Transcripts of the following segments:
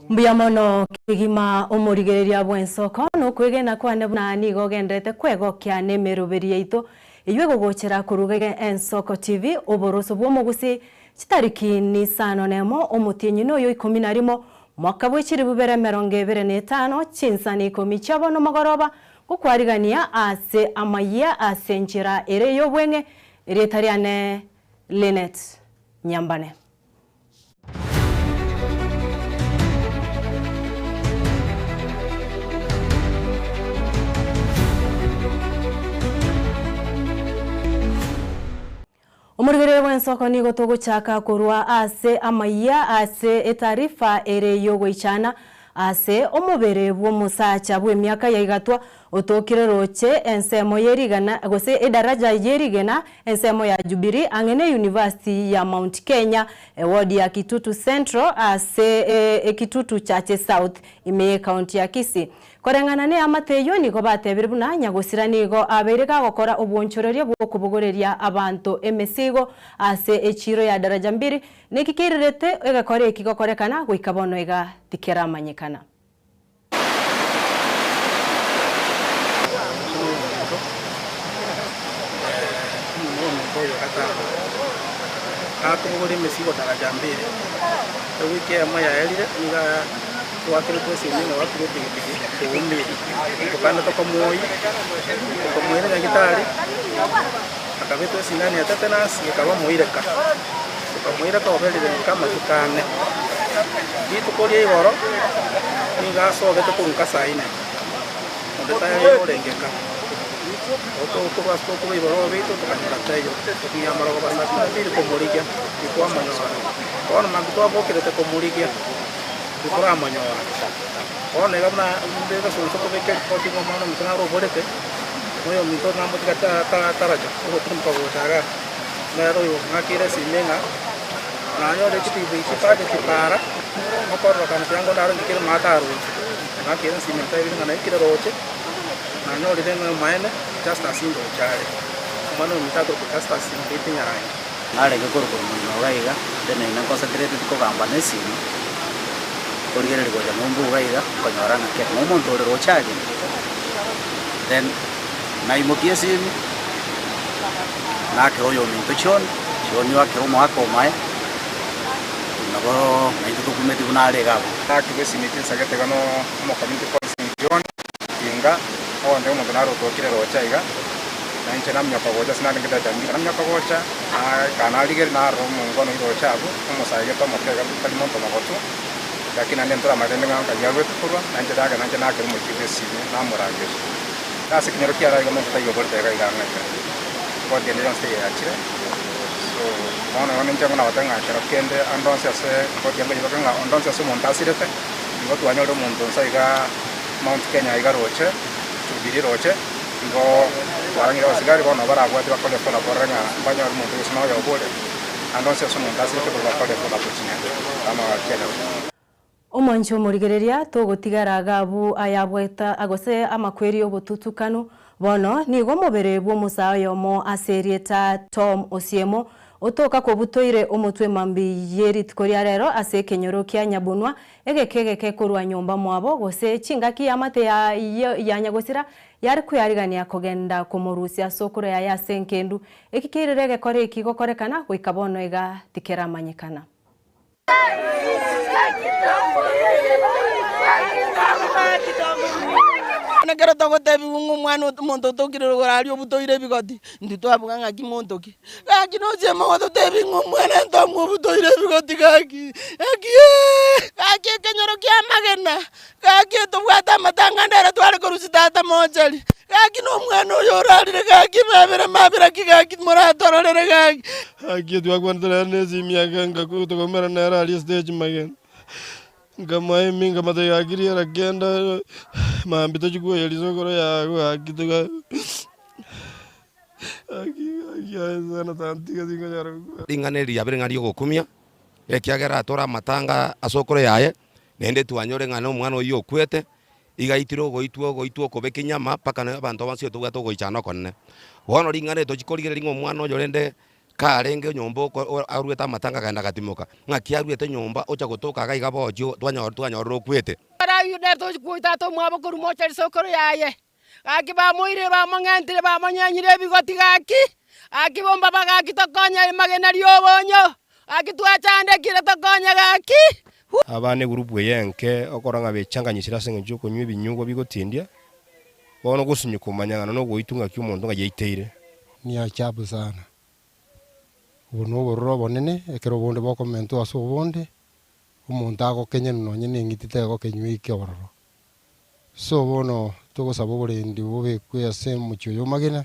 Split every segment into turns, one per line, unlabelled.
Mbuya mono kigima umurigereria bwensoko no kwegena kwane bunani gogendete kwegokia nemeruberia itu inywe gogochera kurugege Ensoko TV oboroso bwo mugusi chitariki ni sano nemo omutinyi no yo 11 mwaka bwechiri bubere 2025 chinsani komichabo no magoroba gukwarigania ase amaya asenjira ere yo bwenge iretariane Linet Nyambane. Umurigere w'ensoko nigo togochaka kurwa ase amaya ase etarifa ere yogo ichana ase omubere bwo musacha bwe myaka ya igatwa otokire roche ensemo yerigana gose edaraja yerigena ensemo ya Jubilee angene University ya Mount Kenya ward ya Kitutu Central ase Kitutu Chache South ime county ya Kisii korengana ne amateyo niko batebire buna nyagosira nigo abereka gukora obwonchoreria bwo kubugoreria abantu emesigo ase echiro ya daraja 2 nikikirerete egakore ikigokorekana gwikabono ega tikera manyikana.
Akugore mesigo daraja 2 wiki ya moya elire nga wakiri kwesi ninga wakiri pigi umbi tukana tokomoyi na gitari akabeto sinani ya tetanus ikaba muireka tukamuireka obelire kama tukane bitu kori igoro ninga so beto kunka ine ndetaye orengeka oto basko ko igoro beto tukanyura tayo tukiyamara ko basasa biri komurikia ikwa manyora kono mabito abokire te komurikia ikora manyora kono egabna ndega sonso ko beke ko tingo mano mutana ro borete moyo mito nambo tikata taraja ko tumpa botaga nero yo ngakire simenga nanyo de kiti biki pade tipara mokoro kana tango ndaro ngikire mataru ngakire simenta ibi ngana ikire roche nanyo de denga maene just asindo chare mano mitako ko just asindo itinyaranga
nare ke koro no gaiga dene na cosa create ko gamba nesini origere ko jamu mbu gaiga ko nyorana ke mo monto de rochaje then na imokiesi na ke oyo minto choni wa ke mo ako mai na go na ito dokumenti bunare gabo
na ke besimiti sagete gano mo community constitution inga onde mo donaro to kire rochaiga na inche namnya pa goja sina ngita jambi namnya pa goja kana ligere na ro mo ngono rocha abu mo saige to mo ke ga kali monto mo goto lakini anentra madende ngaka yawe kurwa nanje daga nanje na ke mo kibesi na morage kasi kinyokia ra gomo tayo borte ga iganga ko de leon stay achire so ona nje ngona watanga shara kende andonse se ko de ngi nga andonse se montasirete ngo tu anyoro monton saiga Mount Kenya iga roche Jubilee roche ngo warangira wasigari bona baragwa de bakole kola borenga banyo monton sima ya obole andonse se montasirete ko bakole kola puchinya ama kenya
Omancho murigereria togotigara gabu ayabweta agose amakweri obututukanu bono nigo mubere bwo musayo mo aserieta Tom Osiemo otoka ko butoire omutwe mambi yeri tikoria rero ase kenyoro kya nyabunwa egekegeke kurwa nyumba mwabo gose chingaki amate ya nyagosira yari kuyarigania kogenda komurusia sokoro ya yasenkendu ekikirerege kore ikigokorekana gwikabono ega tikera manyikana.
Negera togo tebi ungu mwana monto tokire rogari obutoire bigoti ndito abuganga ki monto ki gaki no je mo to tebi ungu mwana ntomo obutoire bigoti gaki gaki kenyoro kya magena gaki to bwata matanga ndera twale korusitata monjali gaki no mwana yoralire gaki mabera ki gaki moratorore gaki
twagwandira nezi myaganga kuto komera nara ali stage magena Gamai minga mate agiri aragenda mambito chukua yalizokoro ya akituka sana tantika singa jaro
ingane ya berengari okumia ekiagera atora matanga asokoro yaye nende tuanyore ngano mwana oyo kwete igaitiro goitwo kobeka nyama paka na abantu abansio tugato goichana konne wono ringane to chikorigere ringo mwana oyo rende karenge nyomba arweta matanga kana gatimuka ng'aki arwete nyomba ocha gutuka gaiga bojo twanyorwo kwete
ara yude to kuita to mwabo kurumo chari sokoro yaye akiba muire ba mangentire ba manyanyire bigoti gaki akibomba bagaki tokonya magena ryobonyo akitwachande kire tokonya gaki
abane gurupu yenke okoranga bechanganyisira sengejo kunywa ibinyugo bigotindia bono gusinyuka manyangana no goitunga ky'umuntu ngayeiteire
ni achabu sana uno borro bonene ekero bonde bokomento aso bonde umuntu agokenya no nyene ngitite gokenywa ikiororo so bono tugosaba oborendi bobe kwese muchoyo magena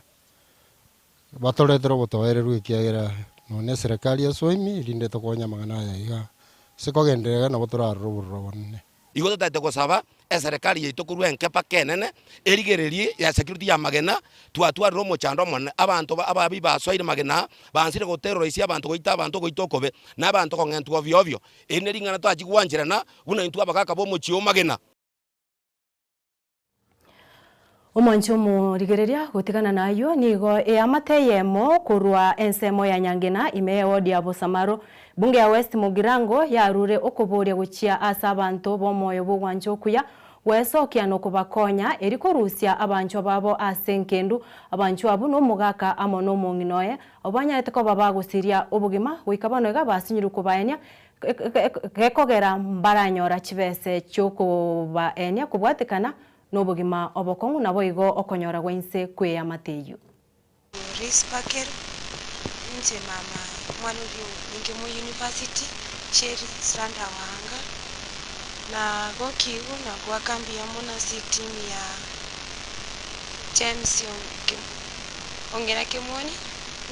batoretero botoererwe ikiagera none serikali yasoimi rinde tokonya magana ya iga sikogenderega nabo turarro borro bonene
igo tete gosaba serikali yeito kurwenke pakenene erigererie ya security ya magena twatwariro mochando mone abantu ababi basoire magena bansire goterrorize abantu goita abantu goitokobe na abantu kongentu ovyo ovyo eneri ngana twachigwanjirana buna intu abakaka bo mochio magena
Omoncho murigereria gutigana nayo nigo amateyemo kurwa ensemo ya Nyangena ime wodi ya Bosamaro bunge ya West Mugirango yarure okuboria guchia asa abantu bomoyo bugwanjo kuya wesokia no kubakonya eriko Rusia abancho babo asenkendu abancho abo no mugaka amo no munginoye obanya eteko baba gusiria obugima wikabano ga basinyiru kubaenya gekogera mbaranyora chibese cyoko baenya kubwatikana n'obugima obokongu nabo igo okonyora gwense kwe ya mateyu
Rispaker nje mama mwana uri ninge mu university sheri Sranda wanga na gokigu na kwa kambi ya mona city ya James ongera kemoni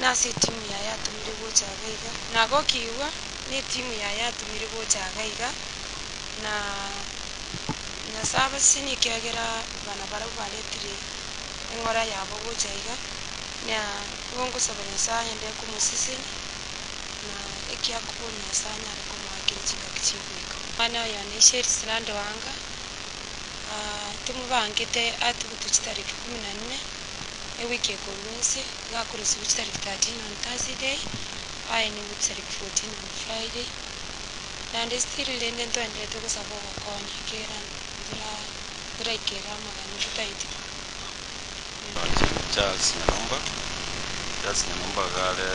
na city ya yatumire gocha gaiga na gokigu ni timu ya yatumire gocha gaiga na saba sini kiagera bana baretire engora yabo gojaiga nya bongo sabanya sanya nde kumusisi na ekia kunya sanya kumwakira chinga kichibwiko ana ya ne sheri Sranda wanga timu bangete ati butuchitariki 14 ewiki ekolunse gakurusi buchitariki 13 on Thursday ni buchitariki 14 on Friday and still lende ntwendete kusaba obukonyi kera Draikera magana kitaiti
Charles Nyanumba gale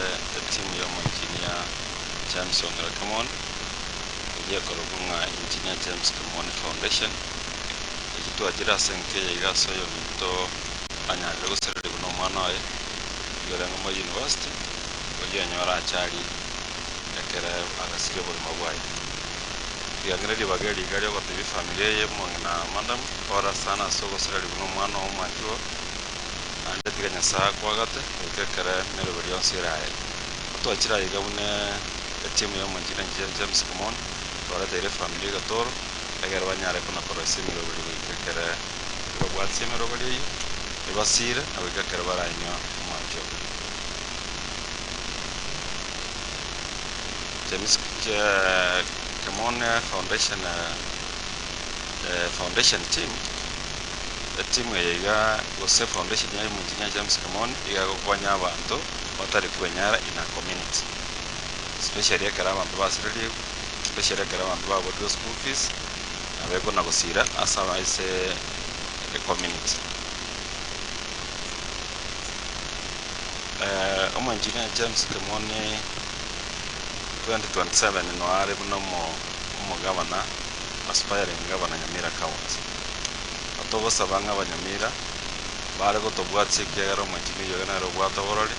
timu ya engineer James Ongera Kamon ye korobunga engineer James Kamon Foundation ekitu ajira senke yigaso yo mito anyale gusere buno mwana we yore ngoma university oye nyora achali ekera agasire buli mabwai yangere bageri gari ko tibi familia ye mwana madam ora sana sogo sere buno mwana o manjo ande tiganya sa kwagate ukekere nero bari onsirae to achira igabune timu ya manjina James Kamon ora tere familia gatoro agar banyare kuna korose nero bari ukekere ro bwatse nero bari ibasire ukekere baranyo manjo James Kamon Foundation team timu ya Gose Foundation ya Engineer James Kamon ya kukwanya abantu batari kwenyara in a community especially kara abantu basirili especially kara abantu babo do school fees abeko na gusira asaba ise a community Engineer James Kamon 2027 no are buno mo governor aspiring governor Nyamira County atobo sabanga abanyamira bare gotobwatse kyagaro mwanjini yogana ro bwatoborori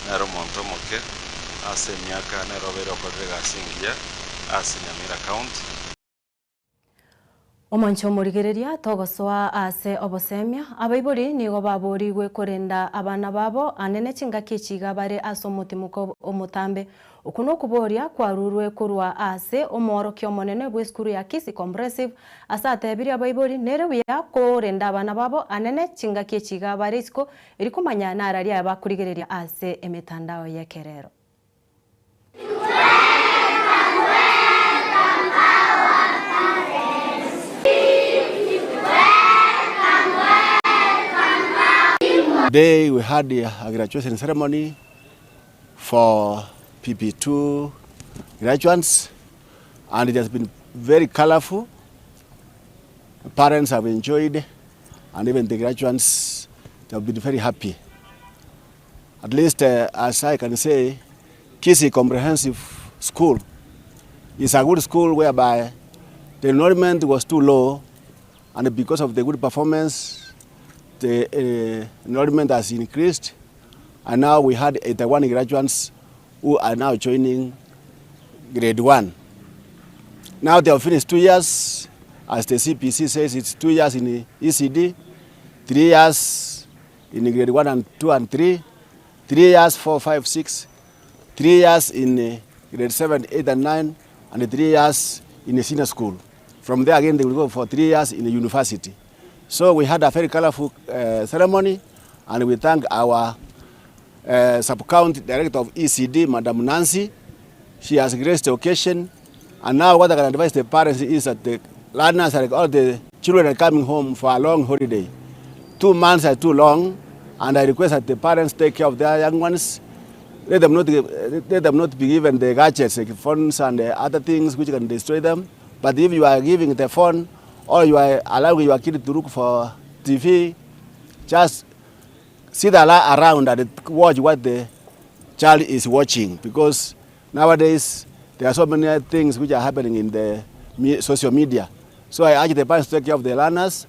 naro monto moke ase myaka na robero kodrega singia ase Nyamira County
Omoncho murigereria togosoa ase obosemia abaibori nigo baborigwe korenda abana babo anene chingaki chiga bare aso mutimuko omutambe ukuno kuboria kwarurwe kurwa ase omorokyo monene bwe skuru ya Kisi Comprehensive asate biri abaibori nere wiya korenda abana babo anene chingaki chiga bare isko irikumanya nararia abakurigereria ase emitandao yekerero
Today we had a graduation ceremony for PP2 graduates, and it has been very colorful. Parents have enjoyed, and even the graduates have been very happy. At least, as I can say, Kisii Comprehensive School is a good school whereby the enrollment was too low, and because of the good performance, the enrollment has increased, and now we had 81 graduates who are now joining grade 1. Now they have finished 2 years. As the CPC says, it's 2 years in ECD, 3 years in grade 1 and 2 and 3, 3 years, 4, 5, 6, 3 years in grade 7, 8 and 9, and 3 years in a senior school. From there again, they will go for 3 years in a university. So we had a very colorful ceremony, and we thank our sub-county director of ECD, Madam Nancy. She has graced the occasion, and now what I can advise the parents is that the learners, all the children are coming home for a long holiday. 2 months are too long, and I request that the parents take care of their young ones. Let them not be given the gadgets, like phones and other things which can destroy them. But if you are giving the phone, or you are allowing your kid to look for TV, just sit around and watch what the child is watching, because nowadays there are so many things which are happening in the social media. So I urge the parents to take care of the learners,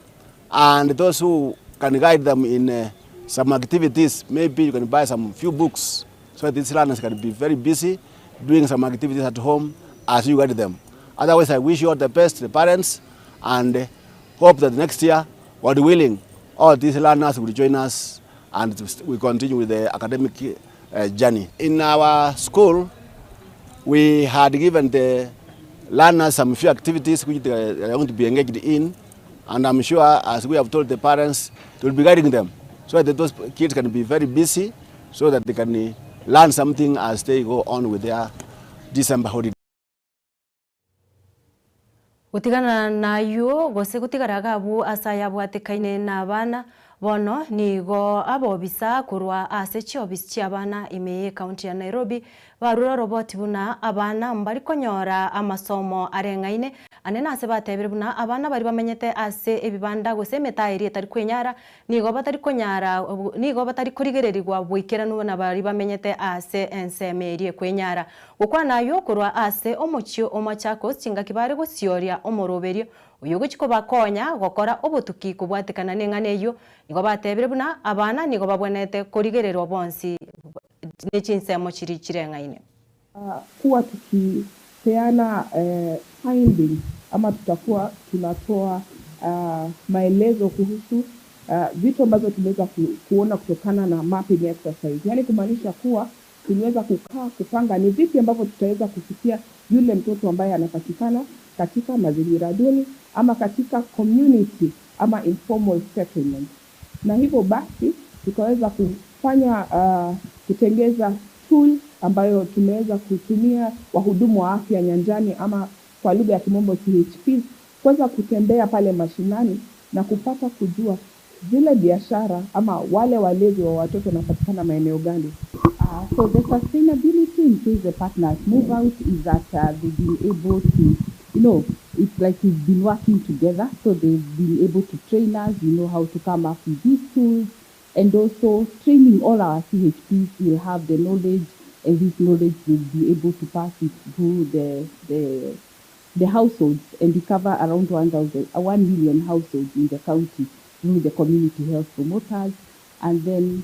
and those who can guide them in some activities. Maybe you can buy some few books so that these learners can be very busy doing some activities at home as you guide them. Otherwise, I wish you all the best, the parents, and hope that next year, God willing, all these learners will join us and we continue with the academic journey. In our school, we had given the learners some few activities which they are going to be engaged in, and I'm sure, as we have told the parents, they will be guiding them so that those kids can be very busy so that they can learn something as they go on with their December holiday.
Gutigana nayo gose gutigaraga abu asaya bwatekaine na bana bono nigo abobisa kurwa ase chiobisi chiabana ime county ya Nairobi barura roboti buna abana mbari konyora amasomo arengaine anena ase batebire buna abana bari bamenyete ase ebibanda gose metairi etari kwenyara nigo batari konyara nigo batari kurigererirwa bwikera nubona bari bamenyete ase ensemerie kwenyara gukwa nayo kurwa ase omochio omachako singa kibare gusyoria omoroberio uyu guchiko bakonya gokora obutuki kubwatekana nenganeyo nigo batebire buna abana nigo babonete kurigererwa bonsi nechinsemo chiri chirengaine
kuwa tukipeana findings ama tutakuwa tunatoa maelezo kuhusu vitu ambazo tumeweza kuona kutokana na mapping exercise. Yani kumaanisha kuwa tuliweza kukaa kupanga ni vipi ambavyo tutaweza kufikia yule mtoto ambaye anapatikana katika mazingira duni ama katika community ama informal settlement. Na hivyo basi tukaweza kufanya kutengeza tool ambayo tumeweza kutumia wahudumu wa afya nyanjani ama kwa lugha ya kimombo CHPs kuweza kutembea pale mashinani na kupata kujua zile biashara ama wale walezi wa watoto wanapatikana maeneo gani.
So the sustainability in case the partners move out is that they've been able to, it's like we've been working together. So they've been able to train us, how to come up with these tools, and also training all our CHPs will have the knowledge, and this knowledge will be able to pass it through the households, and we cover around 1 million households in the county through the community health promoters, and then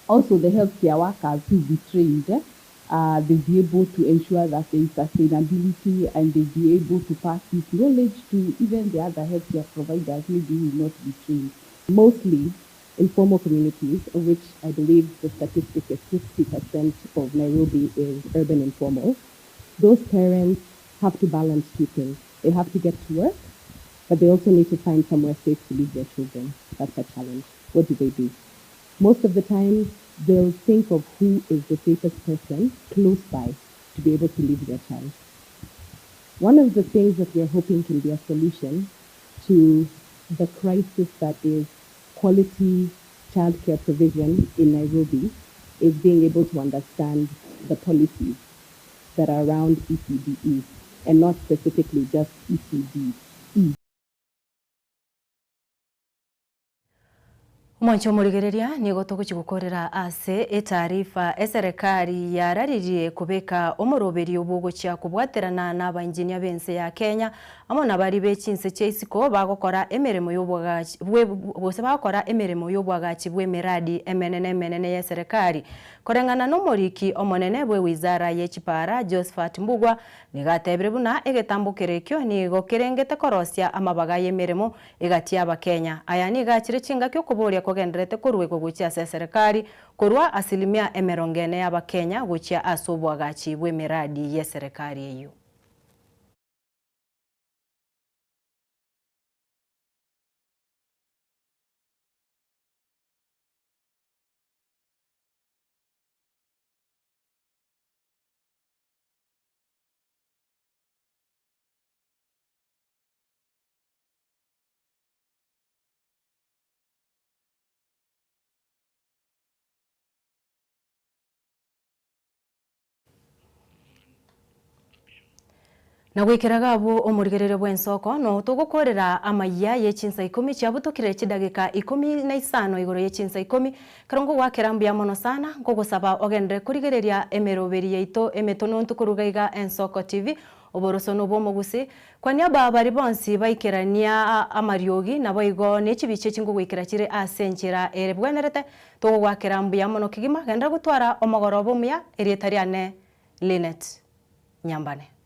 also the healthcare workers who be trained. They'll be able to ensure that there is sustainability, and they'll be able to pass this knowledge to even the other healthcare providers maybe who will not be trained. Mostly informal communities, of which I believe the statistic is 50% of Nairobi is urban informal. Those parents have to balance two things. They have to get to work, but they also need to find somewhere safe to leave their children. That's a challenge. What do? Most of the time, they'll think of who is the safest person close by to be able to leave their child. One of the things that we're hoping can be a solution to the crisis that is quality childcare provision in Nairobi is being able to understand the policies that are around ECDE and not specifically just ECDE.
Mwancho murigereria ni gotoguchi gukorera ase etarifa eserikali yararirie kubeka omuroberi obugocha kubwaterana n'abanjinia bense ya Kenya amo nabari bechinse cheisiko bagokora emeremo y'obwagachi bwose bakora emeremo y'obwagachi bw'emiradi emenene ya serikali korengana n'omoriki omonene bwe wizara y'echipara Josephat Mbugwa nigatebire buna egetambukirekyo ni gokerengete korosia amabaga y'emeremo egati Kenya aya ni gachire chinga kyo kuboria kogenderete kurwego guchia serikali kurwa 40% y'Abakenya guchia asobwagachi bw'emiradi ya serikali eyo. Na gwikiraga abo omurigerere bwensoko no tugukorera amaya yechinsa 10 chabutokire chidagika 15 igoro yechinsa 10 karongo gwakerambia mono sana ngogosaba ogendere kurigereria emeroberi yeito emetono ntukurugaiga Ensoko TV oborosono bomogusi kwa niaba bari bonsi baikerania amariogi na boigo nechibiche chingo gwikira chire asenchira erebwenerete to gwakerambia mono kigima genda gutwara omogoro bomuya erietariane Linet Nyambane.